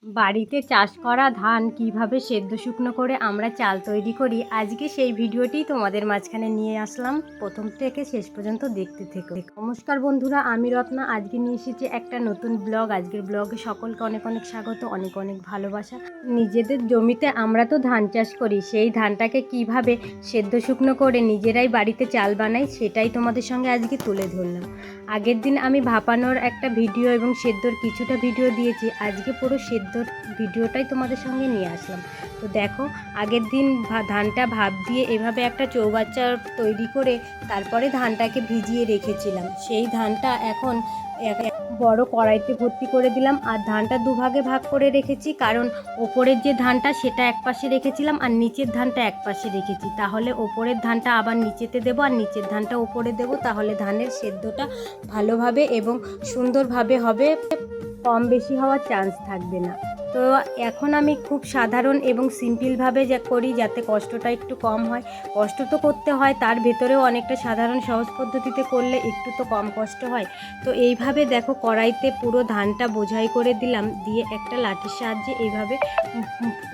বাড়িতে চাষ করা ধান কিভাবে সেদ্ধ শুকনো করে আমরা চাল তৈরি করি, আজকে সেই ভিডিওটিই তোমাদের মাঝখানে নিয়ে আসলাম। প্রথম থেকে শেষ পর্যন্ত দেখতে থেকো। নমস্কার বন্ধুরা, আমি রত্না। আজকে নিয়ে এসেছি একটা নতুন ব্লগ। আজকের ব্লগে সকলকে অনেক অনেক স্বাগত, অনেক অনেক ভালোবাসা। নিজেদের জমিতে আমরা তো ধান চাষ করি, সেই ধানটাকে কিভাবে সেদ্ধ শুকনো করে নিজেরাই বাড়িতে চাল বানাই সেটাই তোমাদের সঙ্গে আজকে তুলে ধরলাম। আগের দিন আমি ভাপানোর একটা ভিডিও এবং সেদ্ধর কিছুটা ভিডিও দিয়েছি, আজকে পুরো সেদ্ধর ভিডিওটাই তোমাদের সঙ্গে নিয়ে আসলাম। তো দেখো, আগের দিন ধানটা ভাপ দিয়ে এভাবে একটা চৌবাচ্চা তৈরি করে তারপরে ধানটাকে ভিজিয়ে রেখেছিলাম। সেই ধানটা এখন বড় কড়াইতে ভর্তি করে দিলাম, আর ধানটা দুভাগে ভাগ করে রেখেছি, কারণ ওপরের যে ধানটা সেটা এক পাশে রেখেছিলাম আর নিচের ধানটা এক পাশে রেখেছি। তাহলে ওপরের ধানটা আবার নিচেতে দেবো আর নিচের ধানটা ওপরে দেবো, তাহলে ধানের সেদ্ধটা ভালোভাবে এবং সুন্দরভাবে হবে, কম বেশি হওয়ার চান্স থাকবে না। তো এখন আমি খুব সাধারণ এবং সিম্পলভাবে যা করি, যাতে কষ্টটা একটু কম হয়। কষ্ট তো করতে হয়, তার ভেতরেও অনেকটা সাধারণ সহজ পদ্ধতিতে করলে একটু তো কম কষ্ট হয়। তো এইভাবে দেখো, কড়াইতে পুরো ধানটা বোঝাই করে দিলাম, দিয়ে একটা লাঠির সাহায্যে এইভাবে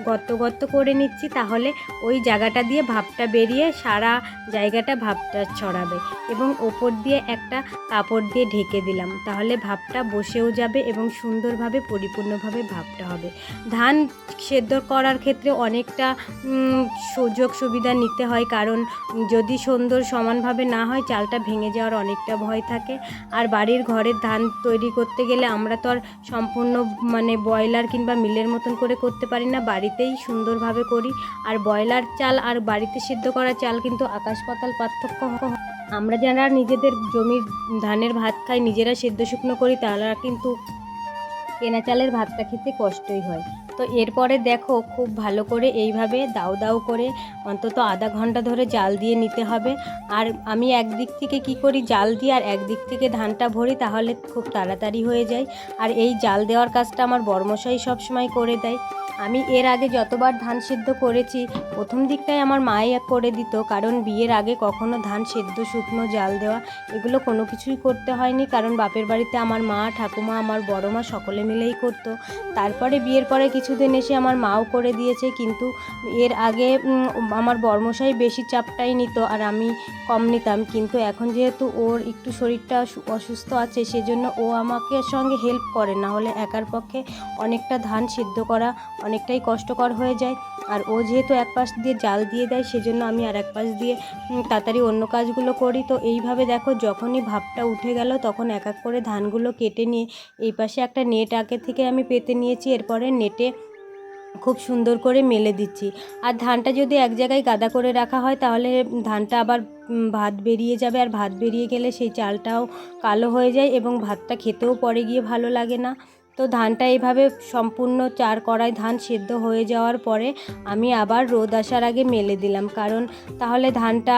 গর্ত গর্ত করে নিচ্ছি, তাহলে ওই জায়গাটা দিয়ে ভাপটা বেরিয়ে সারা জায়গাটা ভাপটা ছড়াবে। এবং ওপর দিয়ে একটা কাপড় দিয়ে ঢেকে দিলাম, তাহলে ভাপটা বসেও যাবে এবং সুন্দরভাবে পরিপূর্ণভাবে ভাপটা হবে। ধান সেদ্ধ করার ক্ষেত্রে অনেকটা সুযোগ সুবিধা নিতে হয়, কারণ যদি সুন্দর সমানভাবে না হয় চালটা ভেঙে যাওয়ার অনেকটা ভয় থাকে। আর বাড়ির ঘরের ধান তৈরি করতে গেলে আমরা তো আর সম্পূর্ণ ব্রয়লার কিংবা মিলের মতন করে করতে পারি না, বাড়িতেই সুন্দরভাবে করি। আর ব্রয়লার চাল আর বাড়িতে সেদ্ধ করা চাল কিন্তু আকাশ পাতাল পার্থক্য। আমরা যারা নিজেদের জমির ধানের ভাত খাই, নিজেরা সেদ্ধ শুকনো করি, তারা কিন্তু কেনা চালের ভাতটা খেতে কষ্টই হয়। তো এরপরে দেখো, খুব ভালো করে এইভাবে দাউ দাউ করে অন্তত আধা ঘন্টা ধরে জাল দিয়ে নিতে হবে। আর আমি একদিক থেকে কি করি, জাল দিয়ে আর একদিক থেকে ধানটা ভরি, তাহলে খুব তাড়াতাড়ি হয়ে যায়। আর এই জাল দেওয়ার কাজটা আমার বড়মশাই সবসময় করে দেয়। আমি এর আগে যতবার ধান সেদ্ধ করেছি, প্রথম দিকটায় আমার মাই করে দিত, কারণ বিয়ের আগে কখনো ধান সেদ্ধ শুকনো জাল দেওয়া এগুলো কোনো কিছুই করতে হয়নি, কারণ বাপের বাড়িতে আমার মা, ঠাকুমা, আমার বড় মা সকলে মিলেই করতো। তারপরে বিয়ের পরে কিছুদিন এসে আমার মাও করে দিয়েছে, কিন্তু এর আগে আমার বড়মশাই বেশি চাপটাই নিত আর আমি কম নিতাম। কিন্তু এখন যেহেতু ওর একটু শরীরটা অসুস্থ আছে, সেজন্য ও আমাকে সঙ্গে হেল্প করে, না হলে একার পক্ষে অনেকটা ধান সিদ্ধ করা অনেকটাই কষ্টকর হয়ে যায়। আর ও যেহেতু এক পাশ দিয়ে জাল দিয়ে দেয়, সেজন্য আমি আর এক পাশ দিয়ে তাড়াতাড়ি অন্য কাজগুলো করি। তো এইভাবে দেখো, যখনই ভাপটা উঠে গেল তখন এক এক করে ধানগুলো কেটে নিয়ে এই পাশে একটা নেট আগে থেকে আমি পেতে নিয়েছি, এরপরে নেটে খুব সুন্দর করে মেলে দিচ্ছি। আর ধানটা যদি এক জায়গায় গাদা করে রাখা হয়, তাহলে ধানটা আবার ভাত বেরিয়ে যাবে, আর ভাত বেরিয়ে গেলে সেই চালটাও কালো হয়ে যায় এবং ভাতটা খেতেও পরে গিয়ে ভালো লাগে না। তো ধানটা এইভাবে সম্পূর্ণ 4 কড়াই ধান সেদ্ধ হয়ে যাওয়ার পরে আমি আবার রোদ আসার আগে মেলে দিলাম, কারণ তাহলে ধানটা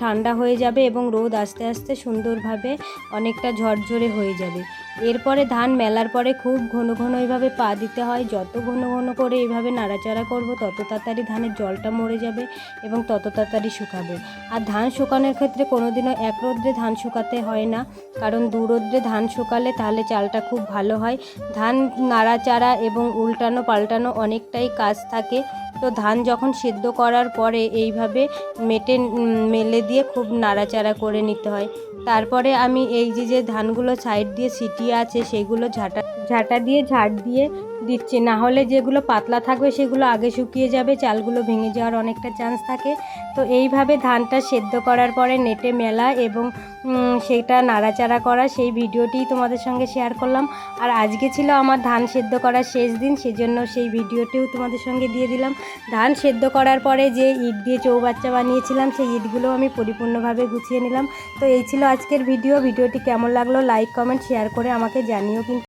ঠান্ডা হয়ে যাবে এবং রোদ আস্তে আস্তে সুন্দরভাবে অনেকটা ঝরঝরে হয়ে যাবে। এরপরে ধান মেলার পরে খুব ঘন ঘন এইভাবে পা দিতে হয়। যত ঘন ঘন করে এইভাবে নাড়াচাড়া করব, তত তাড়াতাড়ি ধানের জলটা মরে যাবে এবং তত তাড়াতাড়ি শুকাবে। আর ধান শুকানোর ক্ষেত্রে কোনোদিনও এক রোদ্রে ধান শুকাতে হয় না, কারণ 2 রোদ্রে ধান শুকালে তাহলে চালটা খুব ভালো হয়। ধান নাড়াচাড়া এবং উল্টানো পাল্টানো অনেকটাই কাজ থাকে। তো ধান যখন সেদ্ধ করার পরে এইভাবে মেলে দিয়ে খুব নাড়াচাড়া করে নিতে হয়। তারপরে আমি এই যে ধানগুলো সাইড দিয়ে ছিটিয়ে আছে, সেগুলো ঝাঁটা দিয়ে ঝাড় দিয়ে দিচ্ছি, না হলে যেগুলো পাতলা থাকবে সেগুলো আগে শুকিয়ে যাবে, চালগুলো ভেঙে যাওয়ার অনেকটা চান্স থাকে। তো এইভাবে ধানটা সেদ্ধ করার পরে নেটে মেলা এবং সেটা নাড়াচাড়া করা, সেই ভিডিওটিই তোমাদের সঙ্গে শেয়ার করলাম। আর আজকে ছিল আমার ধান সেদ্ধ করার শেষ দিন, সেজন্য সেই ভিডিওটিও তোমাদের সঙ্গে দিয়ে দিলাম। ধান সেদ্ধ করার পরে যে ইট দিয়ে চৌবাচ্চা বানিয়েছিলাম, সেই ইটগুলো আমি পরিপূর্ণভাবে গুছিয়ে নিলাম। তো এই ছিল আজকের ভিডিওটি কেমন লাগলো লাইক কমেন্ট শেয়ার করে আমাকে জানিও কিন্তু।